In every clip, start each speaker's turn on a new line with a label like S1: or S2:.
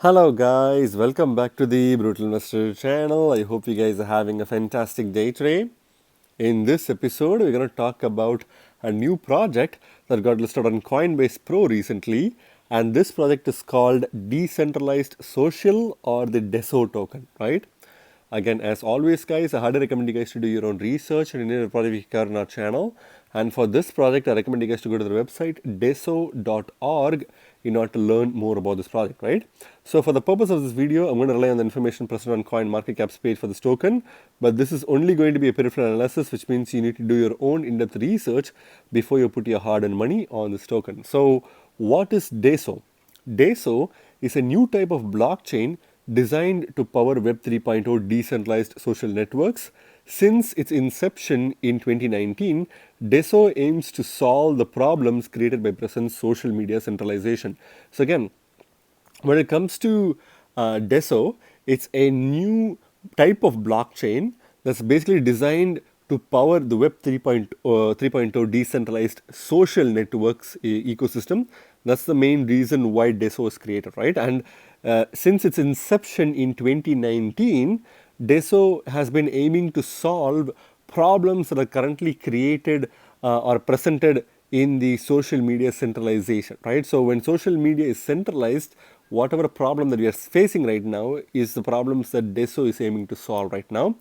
S1: Hello guys, welcome back to the Brutal Investor channel. I hope you guys are having a fantastic day today. In this episode, we're going to talk about a new project that got listed on Coinbase Pro recently, and this project is called Decentralized Social, or the DESO token, right? Again, as always, guys, I highly recommend you guys to do your own research and any project we cover on our channel. And for this project, I recommend you guys to go to the website deso.org in order to learn more about this project, right? So for the purpose of this video, I'm going to rely on the information present on CoinMarketCap's page for this token, but this is only going to be a peripheral analysis, which means you need to do your own in-depth research before you put your hard-earned money on this token. So what is DESO? DESO is a new type of blockchain designed to power Web 3.0 decentralized social networks. Since its inception in 2019, DESO aims to solve the problems created by present social media centralization. So again, when it comes to DESO, it's a new type of blockchain that's basically designed to power the Web 3.0 decentralized social networks ecosystem. That's the main reason why DESO was created, right? And since its inception in 2019, DESO has been aiming to solve problems that are currently created or presented in the social media centralization, right? So when social media is centralized, whatever problem that we are facing right now is the problems that DESO is aiming to solve right now.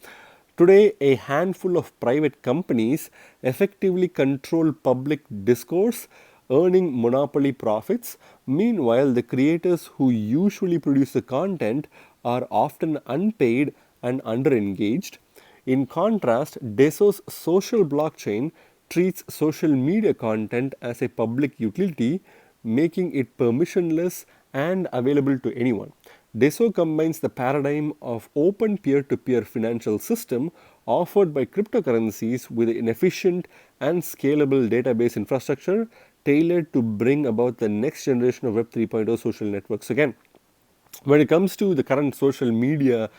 S1: Today, a handful of private companies effectively control public discourse, earning monopoly profits. Meanwhile, the creators who usually produce the content are often unpaid and underengaged. In contrast, DESO's social blockchain treats social media content as a public utility, making it permissionless and available to anyone. DESO combines the paradigm of open peer-to-peer financial system offered by cryptocurrencies with an efficient and scalable database infrastructure tailored to bring about the next generation of Web 3.0 social networks. Again, when it comes to the current social media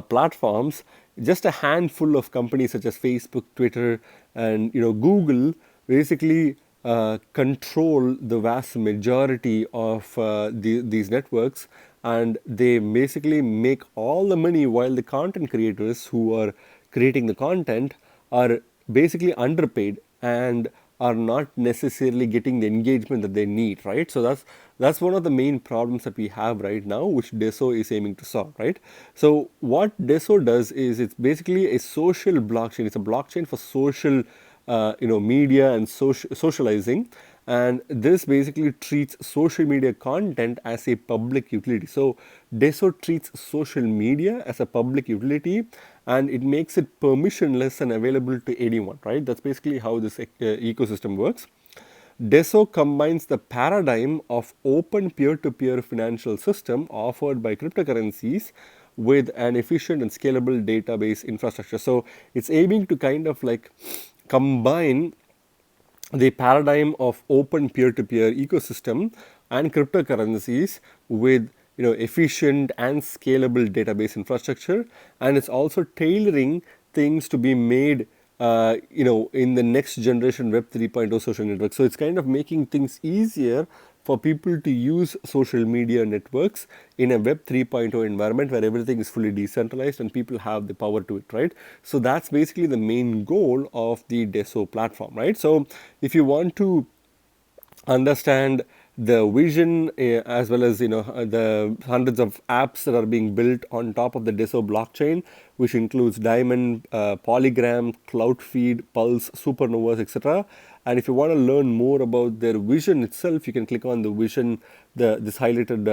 S1: platforms, just a handful of companies such as Facebook, Twitter, and Google basically control the vast majority of these networks, and they basically make all the money, while the content creators who are creating the content are basically underpaid and are not necessarily getting the engagement that they need, right? So that's one of the main problems that we have right now, which DESO is aiming to solve, right? So what DESO does is it's basically a social blockchain. It's a blockchain for social media and socializing, and this basically treats social media content as a public utility. So DESO treats social media as a public utility, and it makes it permissionless and available to anyone, right? That's basically how this ecosystem works. DESO combines the paradigm of open peer-to-peer financial system offered by cryptocurrencies with an efficient and scalable database infrastructure. So it's aiming to kind of like combine the paradigm of open peer-to-peer ecosystem and cryptocurrencies with efficient and scalable database infrastructure, and it's also tailoring things to be made in the next generation Web 3.0 social network. So it's kind of making things easier for people to use social media networks in a Web 3.0 environment where everything is fully decentralized and people have the power to it, right? So that's basically the main goal of the DESO platform, right? So if you want to understand the vision, as well as the hundreds of apps that are being built on top of the DESO blockchain, which includes Diamond, Polygram, Cloudfeed, Pulse, Supernovas, etc. And if you want to learn more about their vision itself, you can click on the vision, this highlighted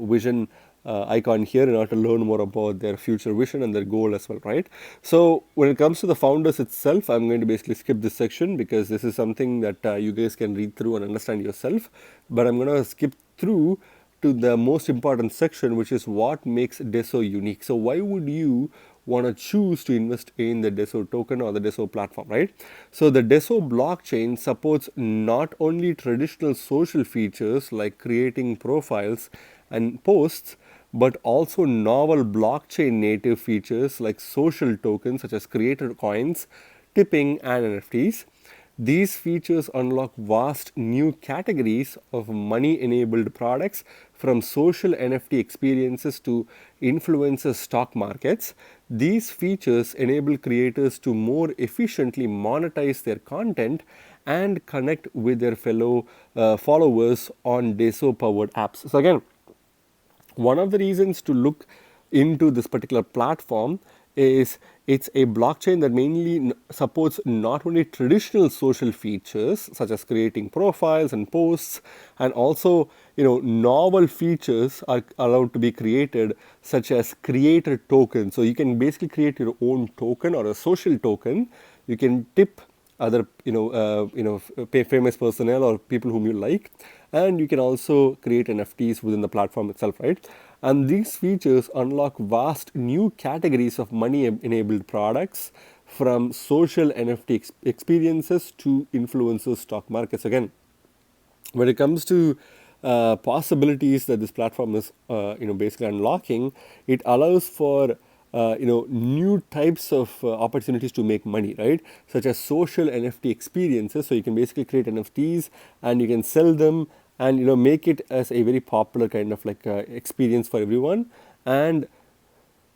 S1: vision icon here, in order to learn more about their future vision and their goal as well, right? So when it comes to the founders itself, I'm going to basically skip this section because this is something that you guys can read through and understand yourself. But I'm going to skip through to the most important section, which is what makes DESO unique. So why would you want to choose to invest in the DESO token or the DESO platform, right? So the DESO blockchain supports not only traditional social features like creating profiles and posts, but also novel blockchain native features like social tokens such as creator coins, tipping, and NFTs. These features unlock vast new categories of money enabled products from social NFT experiences to influencer stock markets. These features enable creators to more efficiently monetize their content and connect with their fellow followers on DESO powered apps. So again, one of the reasons to look into this particular platform is it's a blockchain that mainly supports not only traditional social features such as creating profiles and posts, and also novel features are allowed to be created, such as creator token. So you can basically create your own token or a social token. You can tip other famous personnel or people whom you like, and you can also create NFTs within the platform itself, right? And these features unlock vast new categories of money enabled products, from social NFT experiences to influencer stock markets. Again, when it comes to possibilities that this platform is basically unlocking, it allows for new types of opportunities to make money, right? Such as social NFT experiences. So you can basically create NFTs and you can sell them and make it as a very popular kind of like experience for everyone. And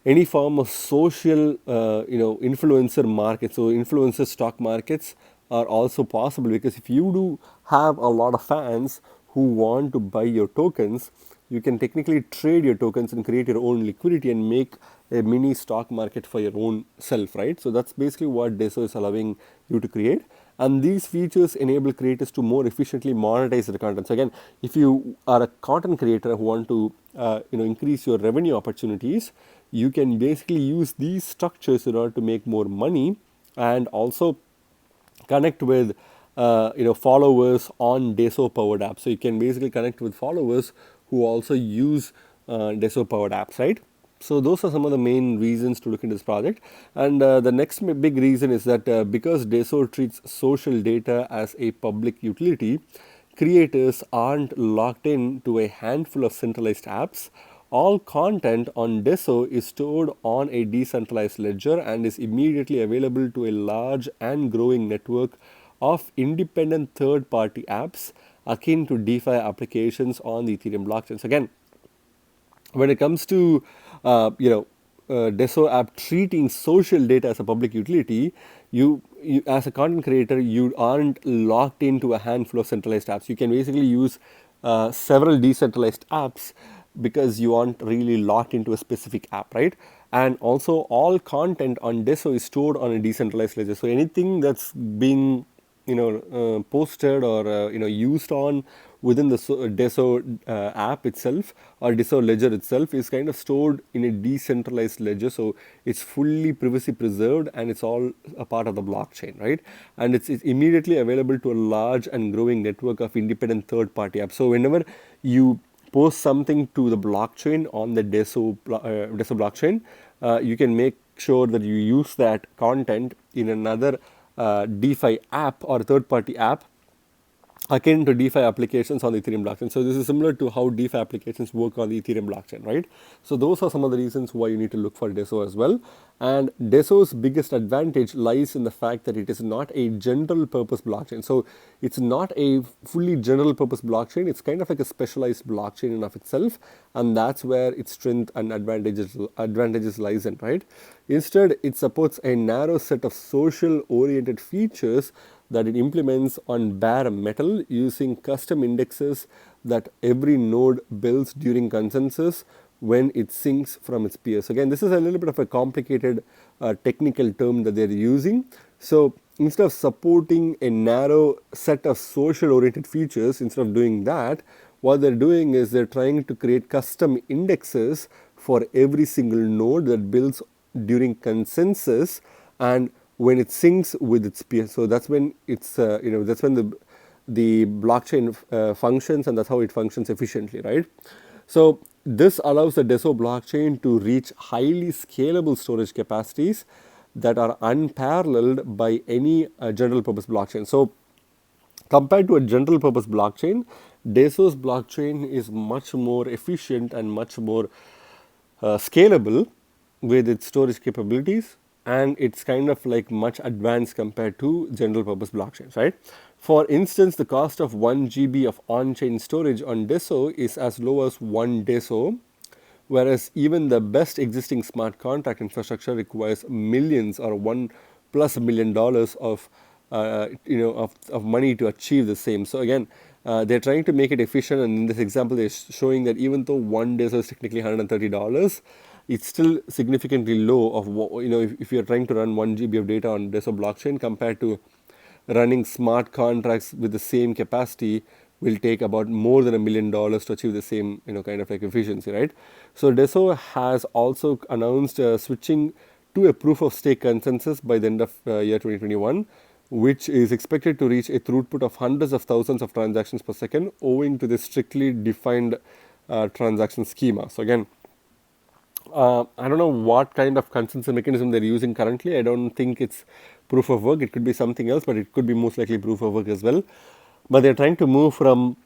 S1: any form of social influencer market, so influencer stock markets are also possible, because if you do have a lot of fans who want to buy your tokens, you can technically trade your tokens and create your own liquidity and make a mini stock market for your own self, right? So that's basically what DESO is allowing you to create. And these features enable creators to more efficiently monetize their content. So again, if you are a content creator who want to increase your revenue opportunities, you can basically use these structures in order to make more money and also connect with followers on DESO powered apps. So you can basically connect with followers who also use DESO powered apps, right? So those are some of the main reasons to look into this project. And the next big reason is that because DESO treats social data as a public utility, creators aren't locked in to a handful of centralized apps. All content on DESO is stored on a decentralized ledger and is immediately available to a large and growing network of independent third-party apps akin to DeFi applications on the Ethereum blockchain. So again, when it comes to DESO app treating social data as a public utility, you as a content creator, you aren't locked into a handful of centralized apps. You can basically use several decentralized apps because you aren't really locked into a specific app, right? And also, all content on DESO is stored on a decentralized ledger. So anything that's being posted or used on within the DESO app itself or DESO ledger itself is kind of stored in a decentralized ledger. So it's fully privacy preserved and it's all a part of the blockchain, right? And it's immediately available to a large and growing network of independent third-party apps. So whenever you post something to the blockchain on the DESO blockchain, you can make sure that you use that content in another DeFi app or third-party app akin to DeFi applications on the Ethereum blockchain. So this is similar to how DeFi applications work on the Ethereum blockchain, right? So those are some of the reasons why you need to look for DESO as well. And DESO's biggest advantage lies in the fact that it is not a general purpose blockchain. So it's not a fully general purpose blockchain. It's kind of like a specialized blockchain in of itself. And that's where its strength and advantages lies in, right? Instead, it supports a narrow set of social oriented features that it implements on bare metal using custom indexes that every node builds during consensus when it syncs from its peers. Again, this is a little bit of a complicated technical term that they're using. So instead of supporting a narrow set of social oriented features, instead of doing that, what they're doing is they're trying to create custom indexes for every single node that builds during consensus and when it syncs with its peers. So that's when it's that's when the blockchain functions, and that's how it functions efficiently, right? So this allows the DESO blockchain to reach highly scalable storage capacities that are unparalleled by any general purpose blockchain. So compared to a general purpose blockchain, DESO's blockchain is much more efficient and much more scalable with its storage capabilities, and it's kind of like much advanced compared to general purpose blockchains, right? For instance, the cost of 1 GB of on-chain storage on DESO is as low as 1 DESO, whereas even the best existing smart contract infrastructure requires millions or $1+ million of money to achieve the same. So again, they're trying to make it efficient, and in this example, they're showing that even though 1 DESO is technically $130, it's still significantly low of if you're trying to run 1 GB of data on DESO blockchain compared to running smart contracts with the same capacity will take about more than $1 million to achieve the same kind of like efficiency, right? So DESO has also announced switching to a proof of stake consensus by the end of year 2021, which is expected to reach a throughput of hundreds of thousands of transactions per second, owing to the strictly defined transaction schema. So again, I don't know what kind of consensus mechanism they're using currently. I don't think it's proof of work. It could be something else, but it could be most likely proof of work as well. But they're trying to move from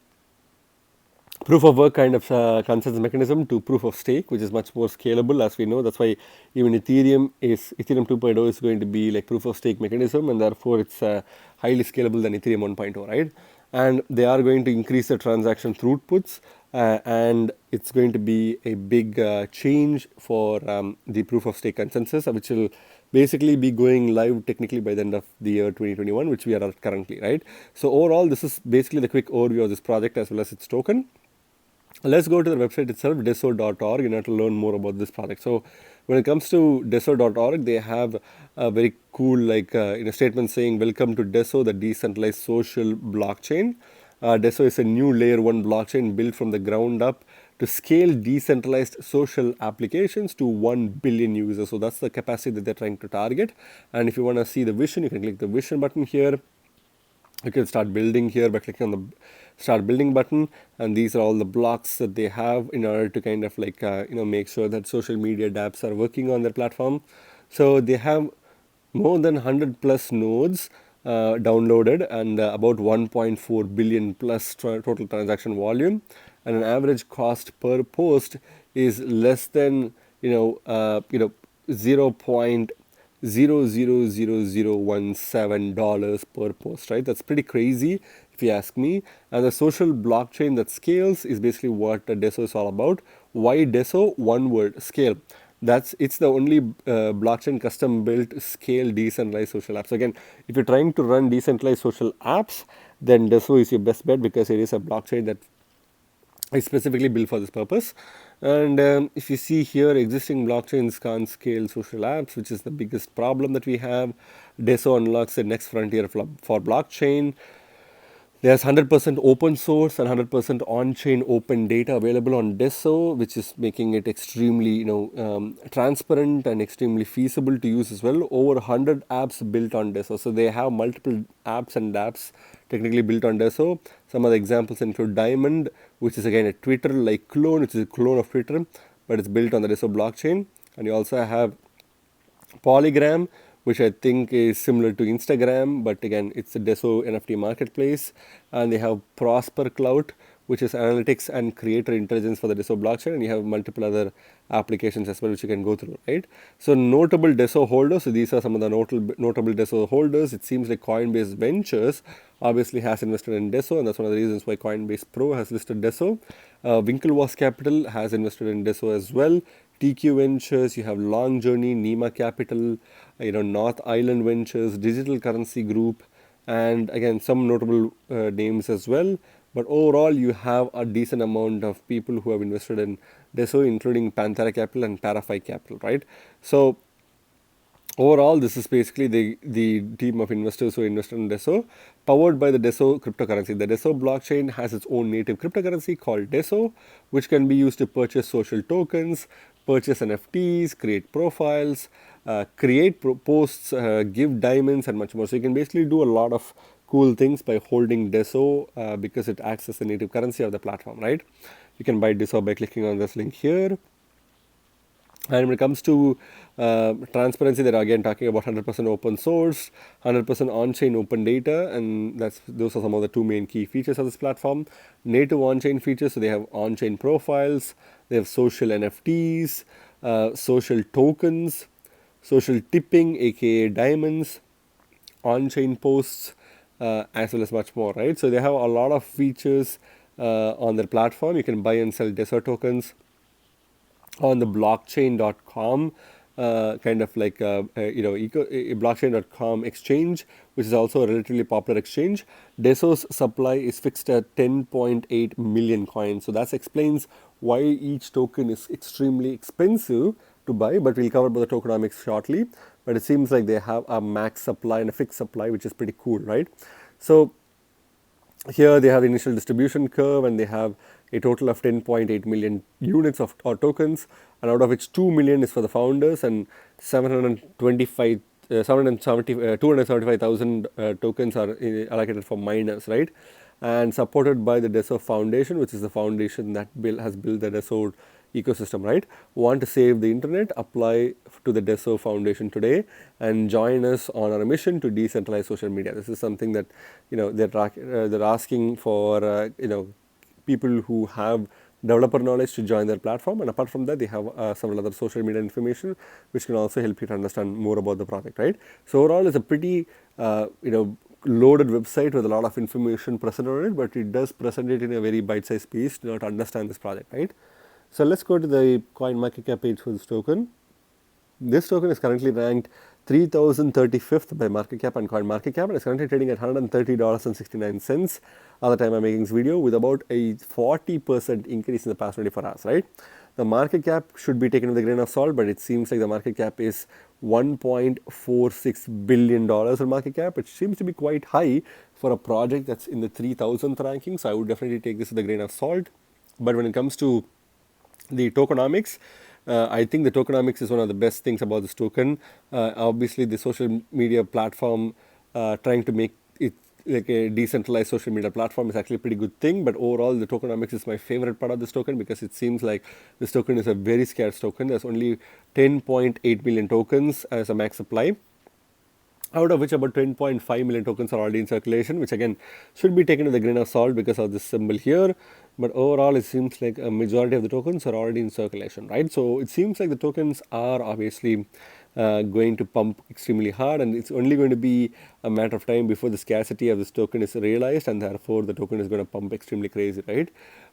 S1: proof of work kind of consensus mechanism to proof of stake, which is much more scalable, as we know. That's why even Ethereum 2.0 is going to be like proof of stake mechanism, and therefore it's highly scalable than Ethereum 1.0, right? And they are going to increase the transaction throughputs, and it's going to be a big change for the proof of stake consensus, which will basically be going live technically by the end of the year 2021, which we are at currently, right? So overall, this is basically the quick overview of this project as well as its token. Let's go to the website itself, deso.org, and have to learn more about this project. So when it comes to deso.org, they have a very cool statement saying, welcome to DESO, the Decentralized Social blockchain. DESO is a new layer 1 blockchain built from the ground up to scale decentralized social applications to 1 billion users. So that's the capacity that they're trying to target. And if you want to see the vision, you can click the vision button here. You can start building here by clicking on the start building button, and these are all the blocks that they have in order to kind of make sure that social media dApps are working on their platform. So they have more than 100 plus nodes downloaded, and about 1.4 billion plus total transaction volume, and an average cost per post is less than 0.000017 per post, right? That's pretty crazy if you ask me. And the social blockchain that scales is basically what DESO is all about. Why DESO? One word: scale. It's the only blockchain custom built scale decentralized social apps. So again, if you're trying to run decentralized social apps, then DESO is your best bet, because it is a blockchain that is specifically built for this purpose. And if you see here, existing blockchains can't scale social apps, which is the biggest problem that we have. DESO unlocks the next frontier for blockchain. There's 100% open source and 100% on-chain open data available on DESO, which is making it extremely transparent and extremely feasible to use as well. Over 100 apps built on DESO. So they have multiple apps and dApps technically built on DESO. Some of the examples include Diamond, which is again a Twitter-like clone, which is a clone of Twitter, but it's built on the DESO blockchain. And you also have Polygram, which I think is similar to Instagram, but again, it's a DESO NFT marketplace. And they have Prosper Cloud, which is analytics and creator intelligence for the DESO blockchain. And you have multiple other applications as well, which you can go through, right? So notable DESO holders. So these are some of the notable DESO holders. It seems like Coinbase Ventures obviously has invested in DESO, and that's one of the reasons why Coinbase Pro has listed DESO. Winklevoss Capital has invested in DESO as well. TQ Ventures, you have Long Journey, Nima Capital, North Island Ventures, Digital Currency Group, and again some notable names as well. But overall, you have a decent amount of people who have invested in DESO, including Panthera Capital and Parafy Capital, right? So overall, this is basically the team of investors who invested in DESO, powered by the DESO cryptocurrency. The DESO blockchain has its own native cryptocurrency called DESO, which can be used to purchase social tokens, purchase NFTs, create profiles, create posts, give diamonds, and much more. So you can basically do a lot of cool things by holding DESO because it acts as the native currency of the platform, right? You can buy DESO by clicking on this link here. And when it comes to transparency, they're again talking about 100% open source, 100% on-chain open data, and those are some of the two main key features of this platform. Native on-chain features, so they have on-chain profiles, they have social NFTs, social tokens, social tipping, aka diamonds, on-chain posts, as well as much more, right? So they have a lot of features on their platform. You can buy and sell DESO tokens on the blockchain.com, kind of like blockchain.com exchange, which is also a relatively popular exchange. DESO's supply is fixed at 10.8 million coins. So that explains why each token is extremely expensive to buy, but we'll cover about the tokenomics shortly. But it seems like they have a max supply and a fixed supply, which is pretty cool, right? So here they have the initial distribution curve, and they have a total of 10.8 million units of or tokens, and out of which 2 million is for the founders, and 275,000 tokens are allocated for miners, right? And supported by the DESO Foundation, which is the foundation that has built the DESO ecosystem, right? Want to save the internet? Apply to the DESO Foundation today and join us on our mission to decentralize social media. This is something that they're asking for people who have developer knowledge to join their platform, and apart from that, they have several other social media information which can also help you to understand more about the project, right? So overall, it's a pretty loaded website with a lot of information present on it, but it does present it in a very bite-sized piece to understand this project, right? So let's go to the coin market cap page for this token. This token is currently ranked 3035th by market cap and coin market cap, and it's currently trading at $130.69 at the time I'm making this video, with about a 40% increase in the past 24 hours, right? The market cap should be taken with a grain of salt, but it seems like the market cap is $1.46 billion in market cap, which seems to be quite high for a project that's in the 3000th ranking. So I would definitely take this with a grain of salt. But when it comes to the tokenomics, I think the tokenomics is one of the best things about this token. Obviously, the social media platform trying to make it like a decentralized social media platform is actually a pretty good thing. But overall, the tokenomics is my favorite part of this token, because it seems like this token is a very scarce token. There's only 10.8 million tokens as a max supply, out of which about 10.5 million tokens are already in circulation, which again should be taken with a grain of salt because of this symbol here. But overall, it seems like a majority of the tokens are already in circulation, right? So it seems like the tokens are obviously going to pump extremely hard, and it's only going to be a matter of time before the scarcity of this token is realized, and therefore the token is going to pump extremely crazy, right?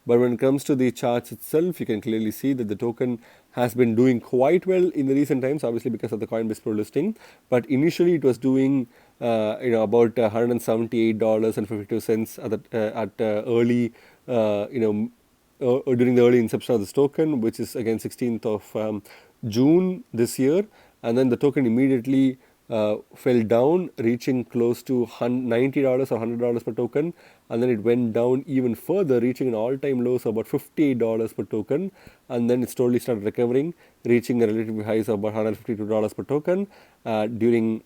S1: But when it comes to the charts itself, you can clearly see that the token has been doing quite well in the recent times, obviously because of the Coinbase Pro listing. But initially, it was doing about $178.52 at early during the early inception of this token, which is again 16th of June this year. And then the token immediately fell down, reaching close to $90 or $100 per token. And then it went down even further, reaching an all-time low of about $58 per token. And then it slowly started recovering, reaching a relative highs of about $152 per token during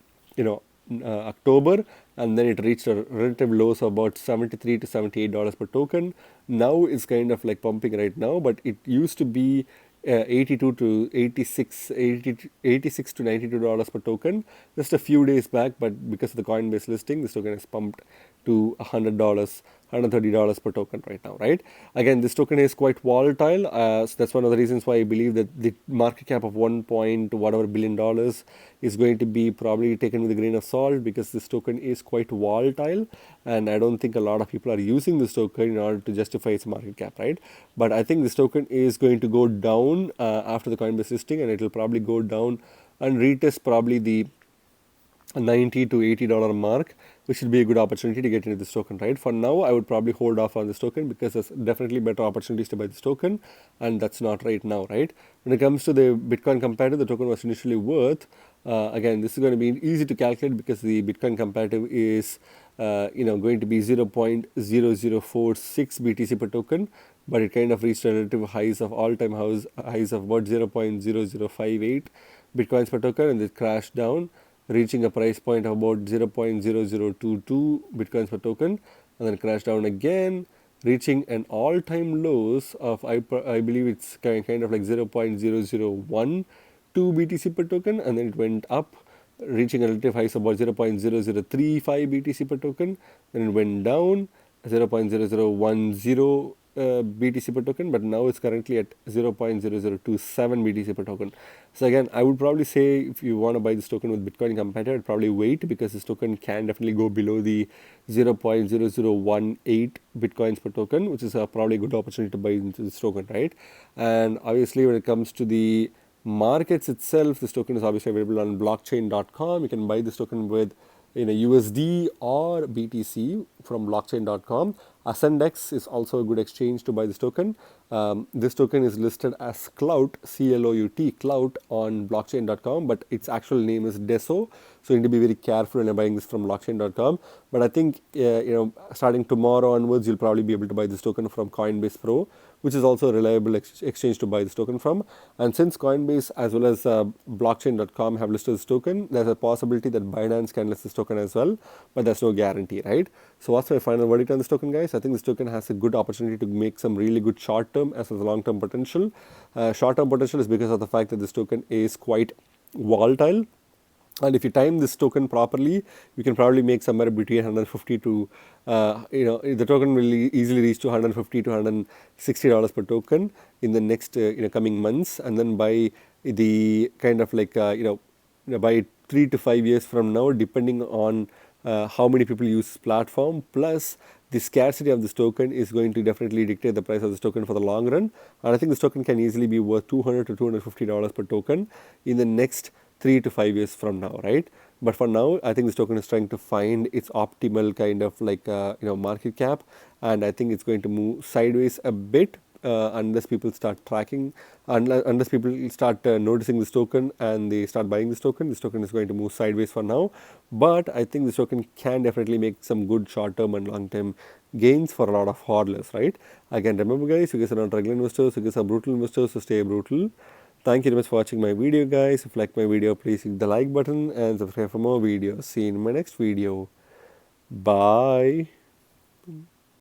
S1: October, and then it reached a relative lows of about $73 to $78 per token. Now it's kind of like pumping right now, but it used to be 82 to 86, 86 to $92 per token just a few days back, but because of the Coinbase listing, this token has pumped to $100, $130 per token right now, right? Again, this token is quite volatile, so that's one of the reasons why I believe that the market cap of $1 billion is going to be probably taken with a grain of salt, because this token is quite volatile, and I don't think a lot of people are using this token in order to justify its market cap, right? But I think this token is going to go down after the Coinbase listing, and it will probably go down and retest probably the $90 to $80 mark, which will be a good opportunity to get into this token, right? For now, I would probably hold off on this token because there's definitely better opportunities to buy this token, and that's not right now, right? When it comes to the Bitcoin comparative, the token was initially worth, again, this is going to be easy to calculate because the Bitcoin comparative is going to be 0.0046 BTC per token, but it kind of reached relative highs of all-time highs of about 0.0058 Bitcoins per token, and it crashed down, reaching a price point of about 0.0022 Bitcoins per token, and then crashed down again, reaching an all-time lows of, I believe it's kind of like 0.0012 BTC per token, and then it went up, reaching a relative highs of about 0.0035 BTC per token, then it went down 0.0010 BTC per token, but now it's currently at 0.0027 BTC per token. So again, I would probably say if you want to buy this token with Bitcoin competitor, I'd probably wait, because this token can definitely go below the 0.0018 Bitcoins per token, which is probably a good opportunity to buy into this token, right? And obviously, when it comes to the markets itself, this token is obviously available on blockchain.com. You can buy this token with USD or BTC from blockchain.com. Ascendex is also a good exchange to buy this token. This token is listed as Clout, CLOUT, Clout on blockchain.com, but its actual name is DESO. So you need to be very careful when you're buying this from blockchain.com. But I think starting tomorrow onwards, you'll probably be able to buy this token from Coinbase Pro, which is also a reliable exchange to buy this token from. And since Coinbase as well as blockchain.com have listed this token, there's a possibility that Binance can list this token as well, but there's no guarantee, right? So what's my final verdict on this token, guys? I think this token has a good opportunity to make some really good short-term as well as long-term potential. Short-term potential is because of the fact that this token is quite volatile. And if you time this token properly, you can probably make somewhere between 150 to, the token will easily reach to 150 to $160 per token in the next, coming months. And then by the kind of like, by 3 to 5 years from now, depending on how many people use this platform, plus the scarcity of this token is going to definitely dictate the price of this token for the long run. And I think this token can easily be worth $200 to $250 per token in the next 3 to 5 years from now, right? But for now, I think this token is trying to find its optimal kind of like market cap, and I think it's going to move sideways a bit unless people start tracking, unless people start noticing this token and they start buying this token. This token is going to move sideways for now, but I think this token can definitely make some good short-term and long-term gains for a lot of hodlers, right? Again, remember guys, you guys are not regular investors, you guys are brutal investors, so stay brutal. Thank you very much for watching my video, guys. If you like my video, please hit the like button and subscribe for more videos. See you in my next video. Bye.